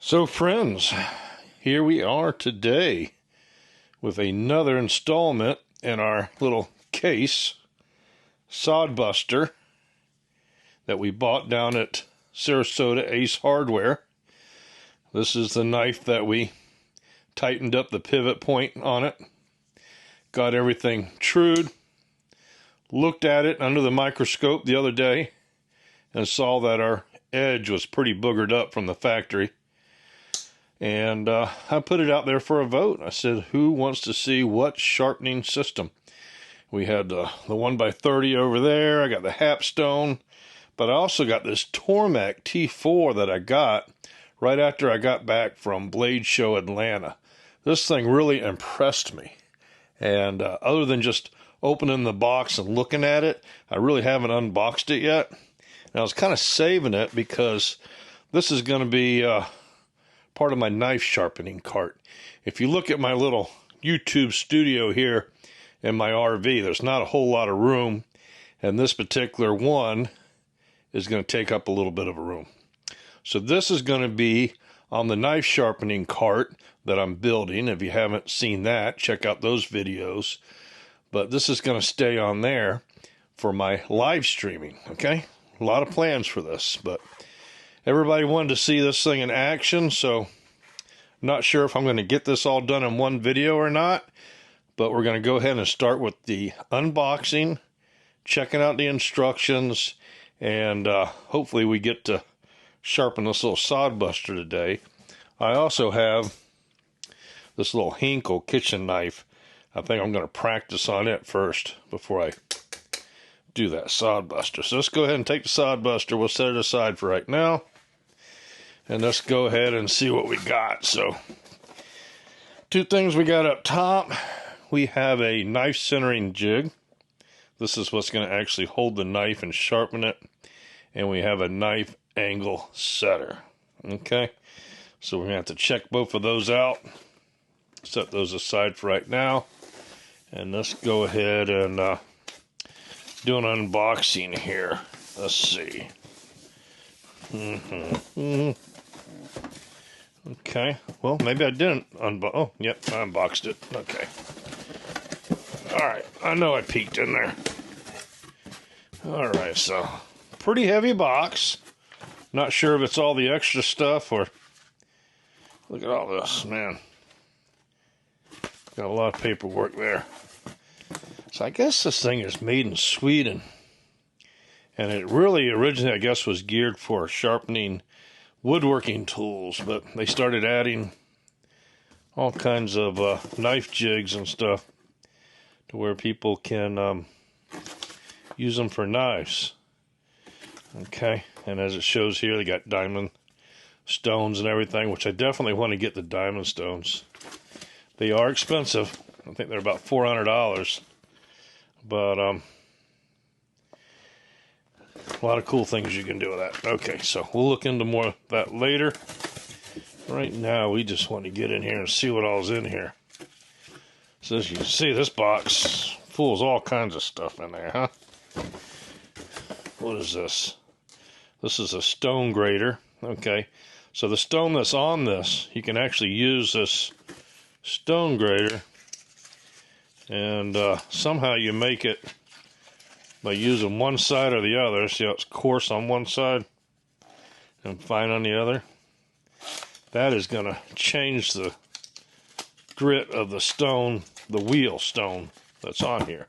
So friends, here we are today with another installment in our little case sod buster that we bought down at Sarasota Ace Hardware. This is the knife that we tightened up the pivot point on it, got everything trued, looked at it under the microscope the other day and saw that our edge was pretty boogered up from the factory. And I put it out there for a vote. I said, who wants to see what sharpening system? We had the 1x30 over there. I got the Hapstone. But I also got this TORKEK T4 that I got right after I got back from Blade Show Atlanta. This thing really impressed me. And other than just opening the box and looking at it, I really haven't unboxed it yet. And I was kind of saving it because this is going to be part of my knife sharpening cart. If you look at my little YouTube studio here in my RV, there's not a whole lot of room, and this particular one is going to take up a little bit of a room. So this is going to be on the knife sharpening cart that I'm building. If you haven't seen that, check out those videos. But this is going to stay on there for my live streaming, okay? A lot of plans for this, but everybody wanted to see this thing in action, so I'm not sure if I'm going to get this all done in one video or not, but we're going to go ahead and start with the unboxing, checking out the instructions, and hopefully we get to sharpen this little sod buster today. I also have this little Hinkle kitchen knife. I think I'm going to practice on it first before I do that sod buster. So let's go ahead and take the sod buster. We'll set it aside for right now. And let's go ahead and see what we got. So, two things we got up top. We have a knife centering jig. This is what's going to actually hold the knife and sharpen it. And we have a knife angle setter. Okay, so we're going to have to check both of those out. Set those aside for right now. And let's go ahead and do an unboxing here. Let's see. Okay, well, maybe I didn't unbox. Oh, yep, I unboxed it. Okay. Alright, I know I peeked in there. Alright, so, pretty heavy box. Not sure if it's all the extra stuff or... Look at all this, man. Got a lot of paperwork there. So I guess this thing is made in Sweden. And it really originally, I guess, was geared for sharpening woodworking tools, but they started adding all kinds of knife jigs and stuff to where people can use them for knives. Okay, and as it shows here, they got diamond stones and everything, which I definitely want to get the diamond stones. They are expensive. I think they're about $400, but a lot of cool things you can do with that. Okay, so we'll look into more of that later. Right now, we just want to get in here and see what all's in here. So as you can see, this box full of all kinds of stuff in there, huh? What is this? This is a stone grater. Okay, so the stone that's on this, you can actually use this stone grater, and somehow you make it by using one side or the other. See how it's coarse on one side and fine on the other? That is going to change the grit of the stone, the wheel stone that's on here.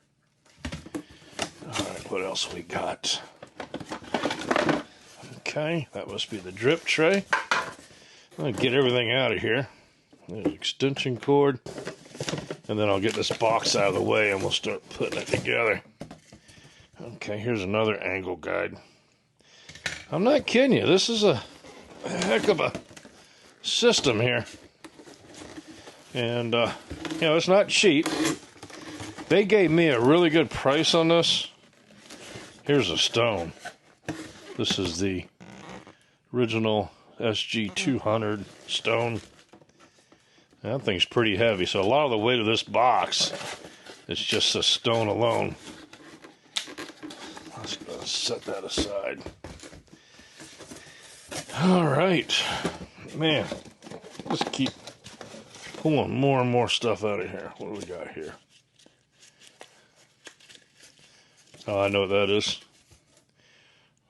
Alright, what else we got? Okay, that must be the drip tray. I'll get everything out of here. There's an extension cord. And then I'll get this box out of the way and we'll start putting it together. Okay, here's another angle guide. I'm not kidding you. This is a heck of a system here. And, you know, it's not cheap. They gave me a really good price on this. Here's a stone. This is the original SG200 stone. That thing's pretty heavy, so a lot of the weight of this box is just the stone alone. Let's go set that aside. All right. Man, just keep pulling more and more stuff out of here. What do we got here? Oh, I know what that is.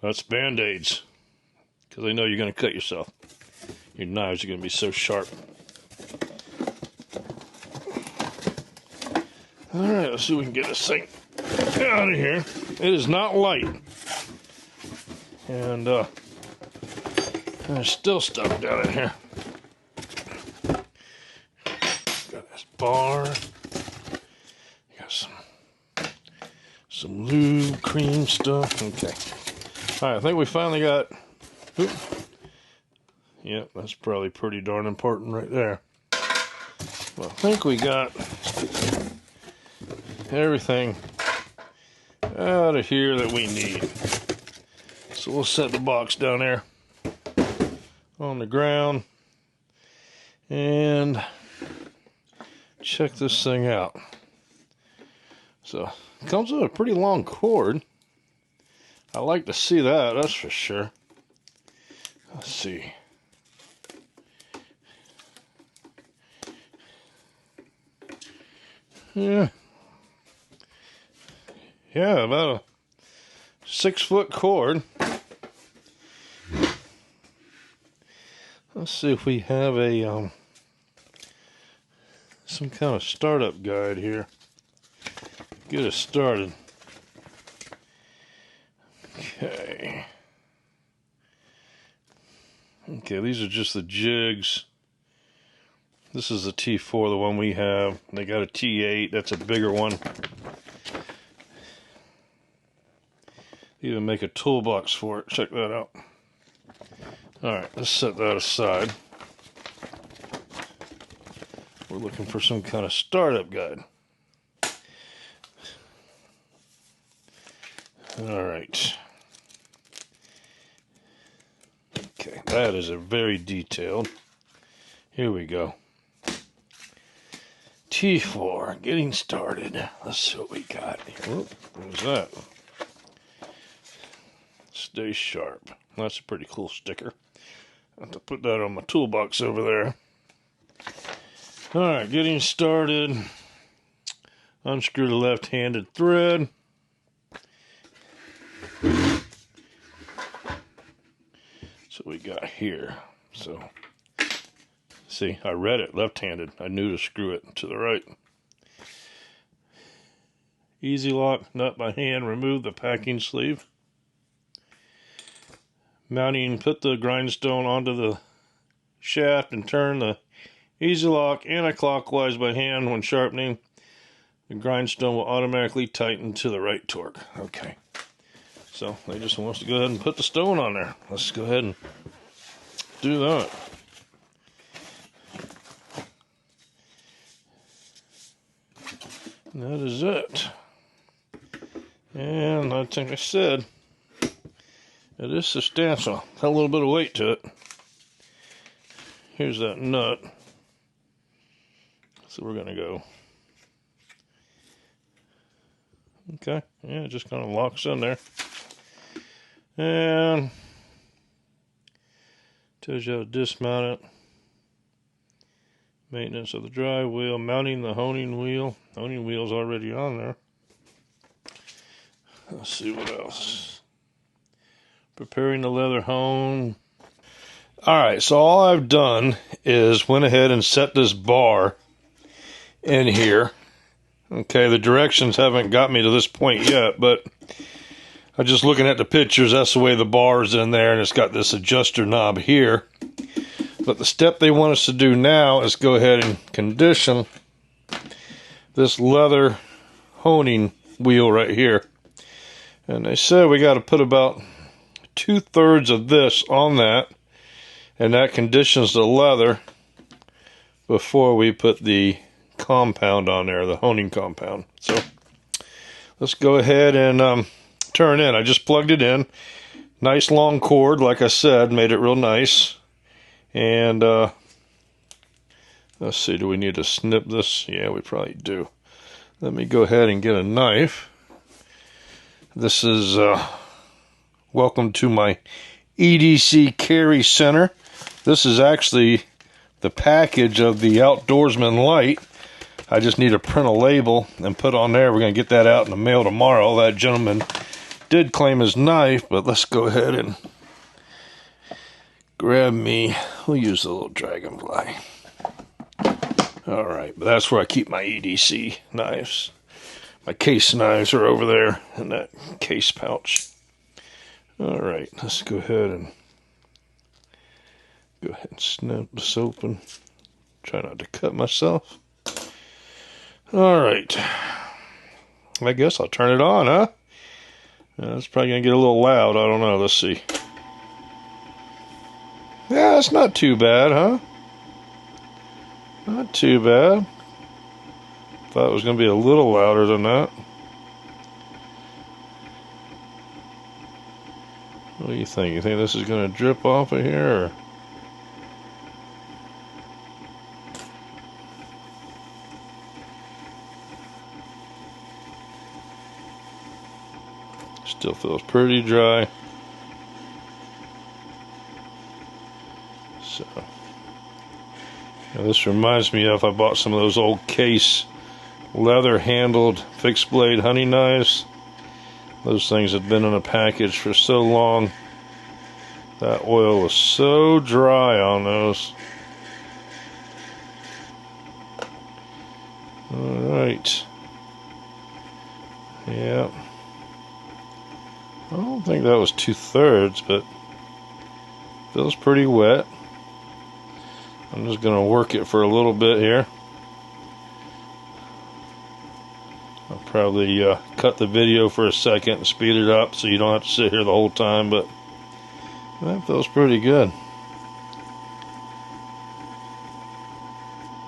That's Band-Aids. Because I know you're going to cut yourself. Your knives are going to be so sharp. Alright, let's see if we can get this thing out of here. It is not light. And there's still stuff down in here. Got this bar. Got some lube, cream stuff. Okay. Alright, I think we finally got... Oop. Yep, that's probably pretty darn important right there. Well, I think we got everything out of here that we need. So we'll set the box down there on the ground and check this thing out. So it comes with a pretty long cord. I like to see that, that's for sure. Let's see. Yeah, about a 6-foot cord. Let's see if we have a some kind of startup guide here. Get us started. Okay. Okay, these are just the jigs. This is the T4, the one we have. They got a T8, that's a bigger one. Even make a toolbox for it. Check that out. Alright, let's set that aside. We're looking for some kind of startup guide. Alright. Okay, that is a very detailed. Here we go. T4, getting started. Let's see what we got here. Whoop, what was that? Stay sharp. That's a pretty cool sticker. I have to put that on my toolbox over there. Alright, getting started. Unscrew the left-handed thread. So we got here. So see, I read it left-handed. I knew to screw it to the right. Easy lock, nut by hand, remove the packing sleeve. Mounting, put the grindstone onto the shaft and turn the easy lock anti-clockwise by hand when sharpening. The grindstone will automatically tighten to the right torque. Okay. So they just want us to go ahead and put the stone on there. Let's go ahead and do that. And that is it. And I think I said it is substantial. Got a little bit of weight to it. Here's that nut. So we're going to go. Okay. Yeah, it just kind of locks in there. And tells you how to dismount it. Maintenance of the drive wheel, mounting the honing wheel. Honing wheel's already on there. Let's see what else. Preparing the leather hone. Alright, so all I've done is went ahead and set this bar in here. Okay, the directions haven't got me to this point yet, but I'm just looking at the pictures. That's the way the bar is in there, and it's got this adjuster knob here. But the step they want us to do now is go ahead and condition this leather honing wheel right here. And they said we got to put about 2/3 of this on that, and that conditions the leather before we put the compound on there, the honing compound. So let's go ahead and turn in. I just plugged it in. Nice long cord, like I said, made it real nice. And let's see, do we need to snip this? Yeah, we probably do. Let me go ahead and get a knife. This is welcome to my EDC Carry Center. This is actually the package of the Outdoorsman Light. I just need to print a label and put on there. We're going to get that out in the mail tomorrow. That gentleman did claim his knife, but let's go ahead and grab me. We'll use the little dragonfly. Alright, but that's where I keep my EDC knives. My case knives are over there in that case pouch. Alright, let's go ahead and snap this open. Try not to cut myself. Alright. I guess I'll turn it on, huh? It's probably going to get a little loud. I don't know. Let's see. Yeah, it's not too bad, huh? Not too bad. Thought it was going to be a little louder than that. What do you think? You think this is going to drip off of here? Or? Still feels pretty dry. So, now this reminds me of, I bought some of those old Case leather handled fixed blade hunting knives. Those things had been in a package for so long. That oil was so dry on those. Alright. Yeah. I don't think that was 2/3, but feels pretty wet. I'm just going to work it for a little bit here. I'll probably cut the video for a second and speed it up so you don't have to sit here the whole time, but that feels pretty good.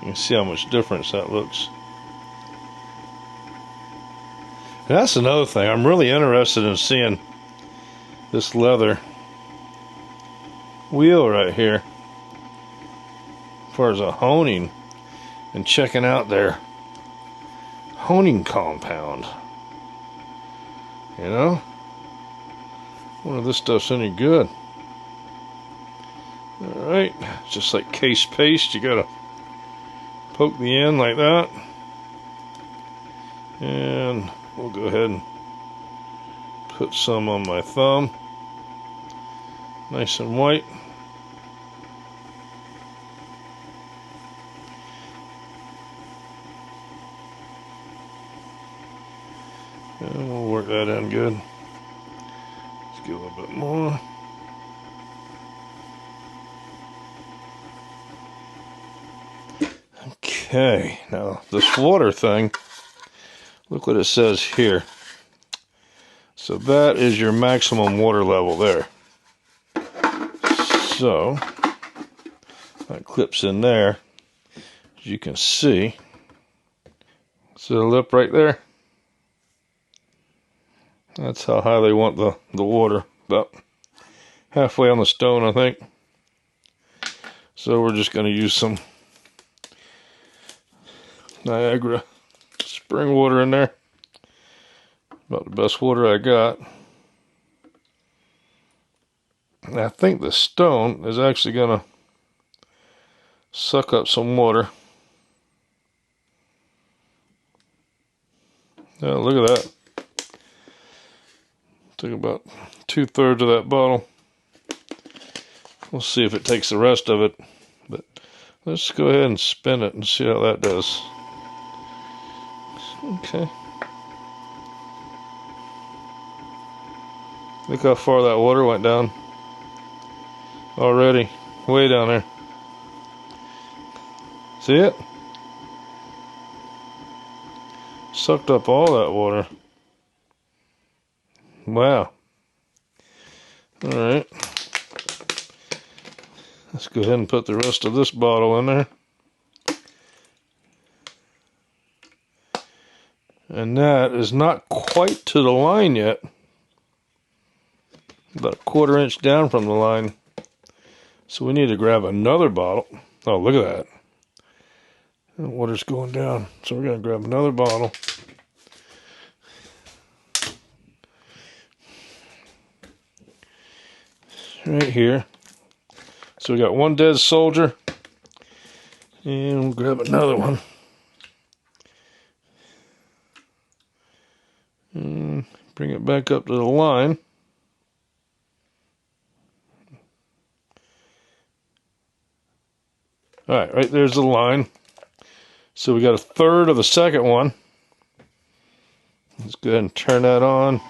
You can see how much difference that looks. And that's another thing. I'm really interested in seeing this leather wheel right here as far as a honing, and checking out their honing compound. You know? I wonder if this stuff's any good. Alright, just like case paste, you gotta poke the end like that. And we'll go ahead and put some on my thumb. Nice and white. And we'll work that in good. Let's get a little bit more. Okay, now this water thing, look what it says here. So that is your maximum water level there. So that clips in there, as you can see. See the lip right there? That's how high they want the water, about halfway on the stone, I think. So we're just going to use some Niagara spring water in there. About the best water I got. And I think the stone is actually going to suck up some water. Yeah, look at that. Took about 2/3 of that bottle. We'll see if it takes the rest of it. But let's go ahead and spin it and see how that does. Okay. Look how far that water went down. Already. Way down there. See it? Sucked up all that water. Wow. Alright. Let's go ahead and put the rest of this bottle in there. And that is not quite to the line yet. About a 1/4 inch down from the line. So we need to grab another bottle. Oh, look at that. The water's going down. So we're going to grab another bottle. Right here. So we got one dead soldier, and we'll grab another one. And bring it back up to the line. All right, right there's the line. So we got a third of the second one. Let's go ahead and turn that on.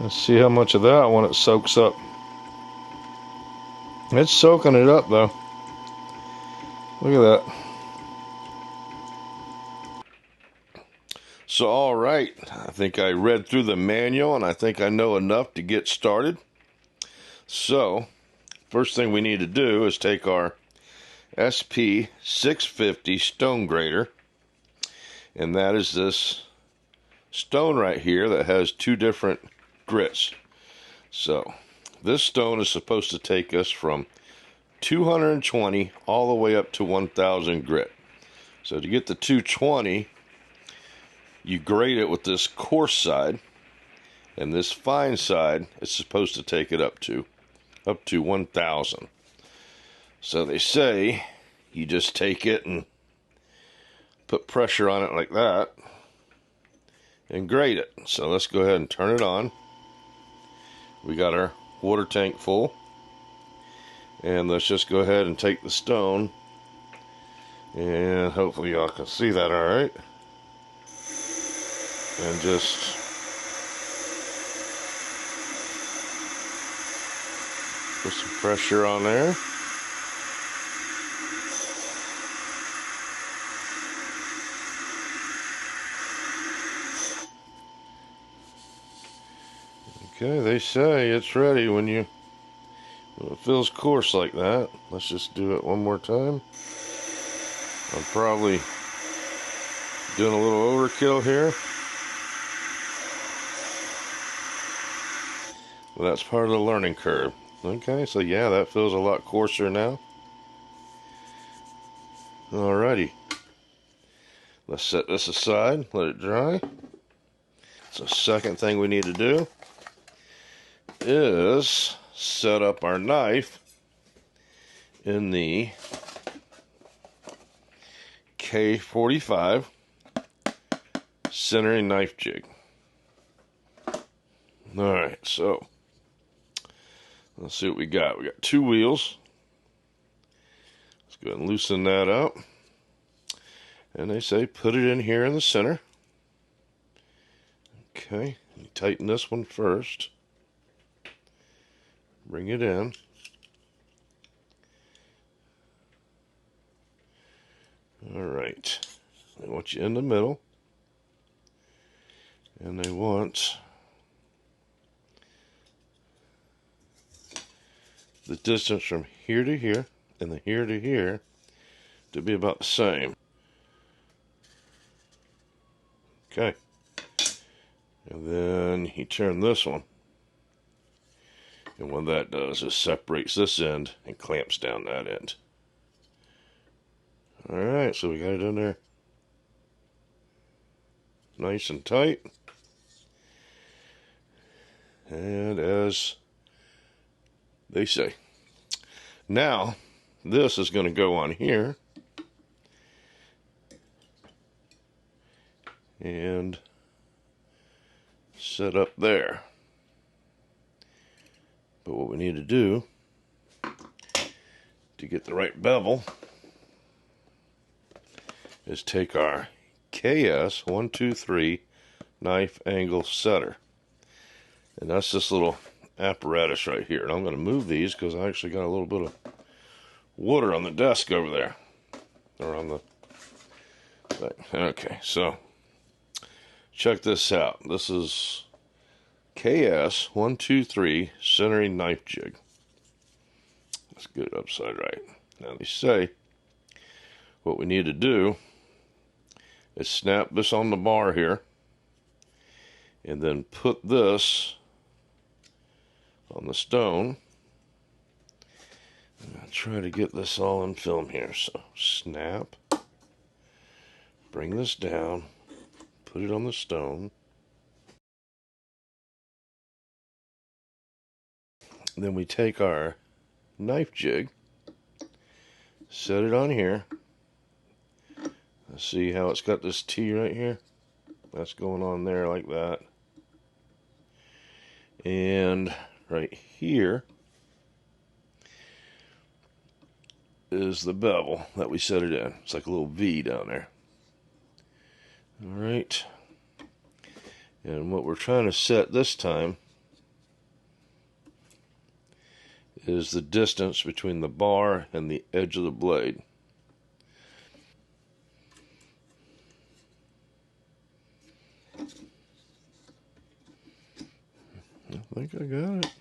Let's see how much of that one it soaks up. It's soaking it up though. Look at that. So all right, I think I read through the manual and I think I know enough to get started. So first thing we need to do is take our SP 650 stone grater, and that is this stone right here that has two different grits. So this stone is supposed to take us from 220 all the way up to 1000 grit. So to get the 220, you grate it with this coarse side, and this fine side is supposed to take it up to 1000. So they say you just take it and put pressure on it like that and grate it. So let's go ahead and turn it on. We got our water tank full, and let's just go ahead and take the stone, and hopefully y'all can see that all right, and just put some pressure on there. Okay, they say it's ready when it feels coarse like that. Let's just do it one more time. I'm probably doing a little overkill here, but that's part of the learning curve. Okay, so yeah, that feels a lot coarser now. Alrighty, let's set this aside, let it dry. So second thing we need to do is set up our knife in the K45 centering knife jig. Alright, so let's see what we got. We got two wheels. Let's go ahead and loosen that up. And they say put it in here in the center. Okay, you tighten this one first. Bring it in. Alright, they want you in the middle. And they want the distance from here to here and the here to here to be about the same. Okay. And then you turn this one. And what that does is separates this end and clamps down that end. Alright, so we got it in there nice and tight. And as they say. Now, this is going to go on here. And set up there. But what we need to do to get the right bevel is take our KS 123 knife angle setter. And that's this little apparatus right here. And I'm going to move these because I actually got a little bit of water on the desk over there. Or on the thing. Okay, so check this out. This is KS 123 centering knife jig. Let's get it upside right. Now they say what we need to do is snap this on the bar here and then put this on the stone. And I'll try to get this all in film here. So snap, bring this down, put it on the stone. Then we take our knife jig, set it on here. See how it's got this T right here? That's going on there like that. And right here is the bevel that we set it in. It's like a little V down there. All right. And what we're trying to set this time is the distance between the bar and the edge of the blade. I think I got it.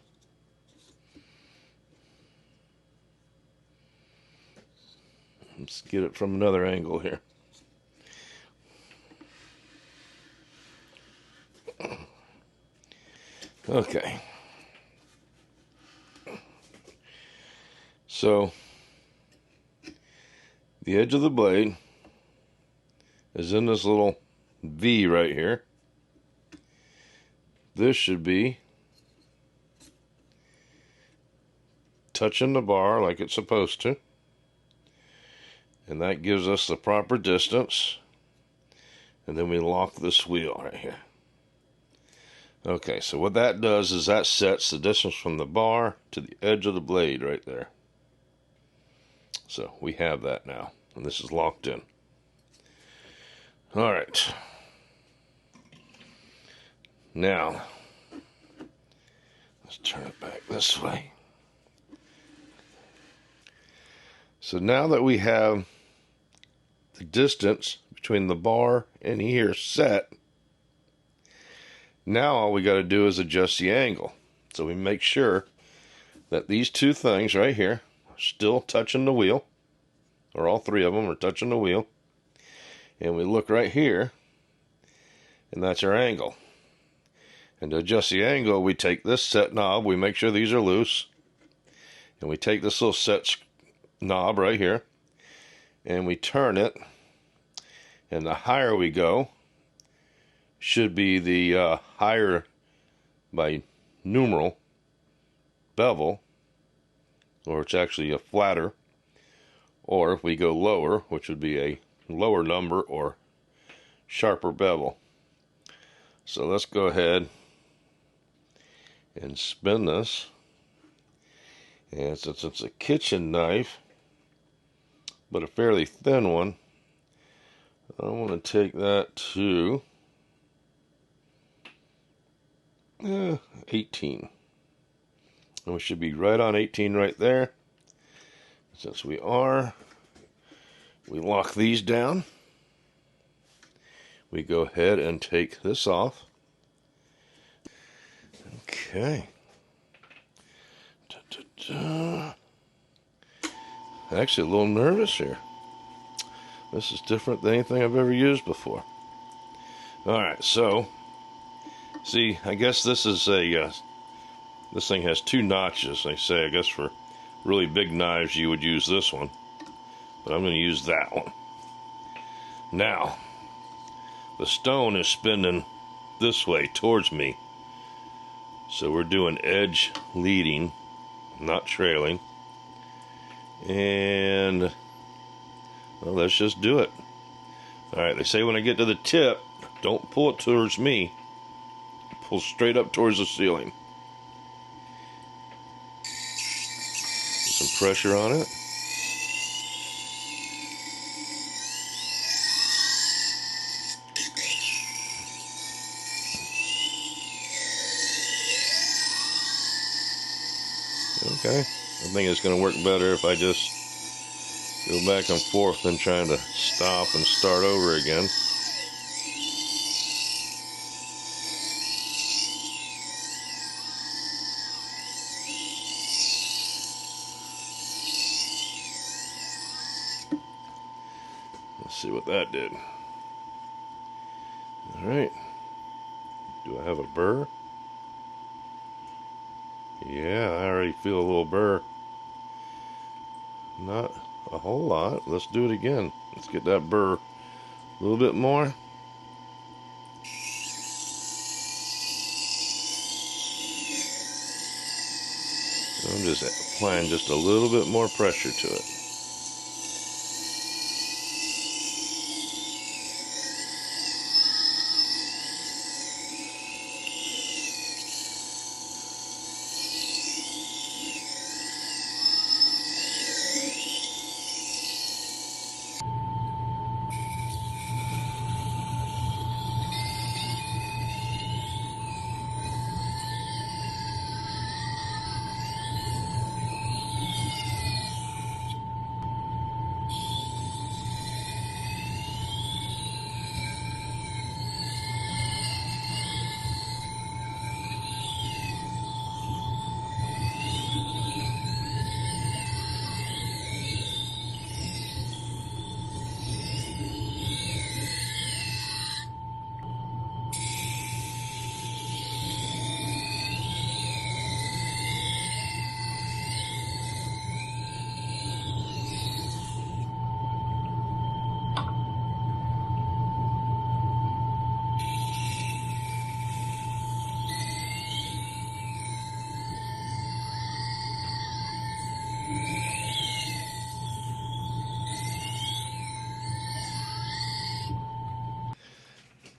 Let's get it from another angle here. Okay. So, the edge of the blade is in this little V right here. This should be touching the bar like it's supposed to. And that gives us the proper distance. And then we lock this wheel right here. Okay, so what that does is that sets the distance from the bar to the edge of the blade right there. So we have that now, and this is locked in. All right. Now, let's turn it back this way. So now that we have the distance between the bar and here set, now all we got to do is adjust the angle. So we make sure that these two things right here are still touching the wheel, or all three of them are touching the wheel. And we look right here, and that's our angle. And to adjust the angle, we take this set knob, we make sure these are loose, and we take this little set knob right here, and we turn it, and the higher we go, should be the higher by numeral bevel, or it's actually a flatter, or if we go lower, which would be a lower number or sharper bevel. So let's go ahead and spin this. And since it's a kitchen knife, but a fairly thin one, I want to take that to 18. And we should be right on 18 right there. Since we are, we lock these down. We go ahead and take this off. Okay. Actually, a little nervous here. This is different than anything I've ever used before. Alright, so, see, I guess this is a, this thing has two notches. They say, I guess for really big knives you would use this one. But I'm going to use that one. Now, the stone is spinning this way towards me. So we're doing edge leading, not trailing. And, well, let's just do it. Alright, they say when I get to the tip, don't pull it towards me. Pull straight up towards the ceiling. Put some pressure on it. Okay, I think it's going to work better if I just go back and forth than trying to stop and start over again. Let's see what that did. Alright. Do I have a burr? Yeah, I already feel a little burr. Not a whole lot. Let's do it again. Let's get that burr a little bit more. I'm just applying just a little bit more pressure to it.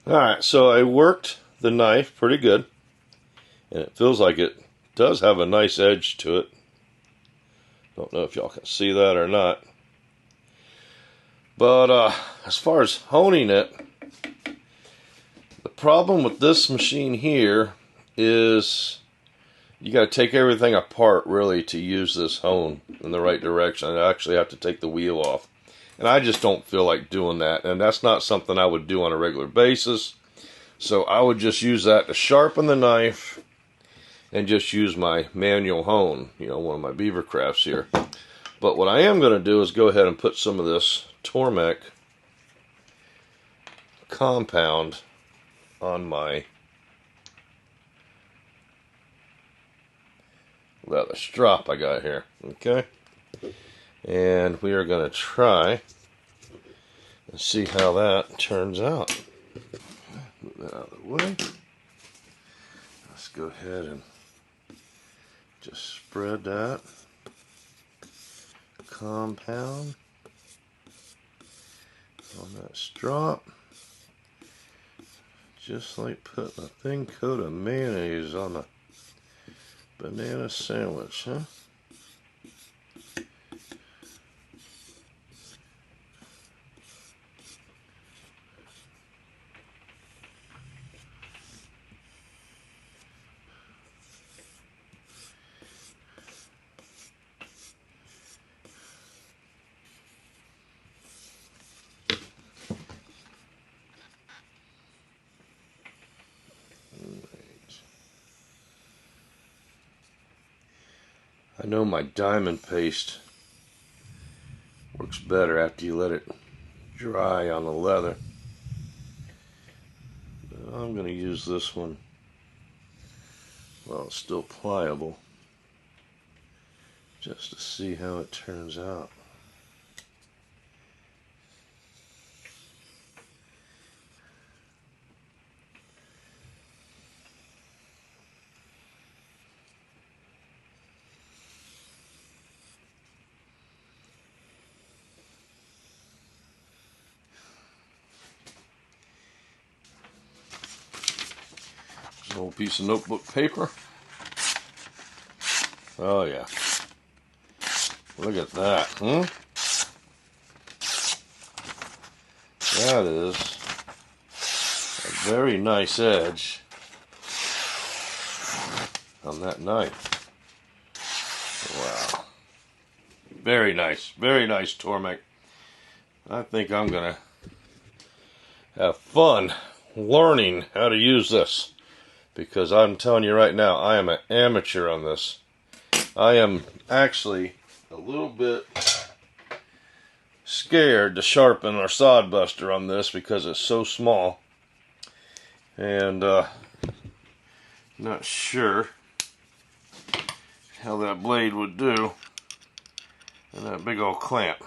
Alright, so I worked the knife pretty good, and it feels like it does have a nice edge to it. Don't know if y'all can see that or not. But as far as honing it, the problem with this machine here is you got to take everything apart really to use this hone in the right direction. I actually have to take the wheel off. And I just don't feel like doing that. And that's not something I would do on a regular basis. So I would just use that to sharpen the knife and just use my manual hone. You know, one of my beaver crafts here. But what I am going to do is go ahead and put some of this TORKEK compound on my leather strap I got here. Okay. And we are going to try and see how that turns out. Move that out of the way. Let's go ahead and just spread that compound on that strap. Just like putting a thin coat of mayonnaise on a banana sandwich, huh? I know my diamond paste works better after you let it dry on the leather. But I'm going to use this one while it's still pliable, just to see how it turns out. An old piece of notebook paper. Oh yeah. Look at that, huh? That is a very nice edge on that knife. Wow. Very nice TORKEK. I think I'm gonna have fun learning how to use this, because I'm telling you right now, I am an amateur on this. I am actually a little bit scared to sharpen our sod buster on this because it's so small, and not sure how that blade would do in that big old clamp.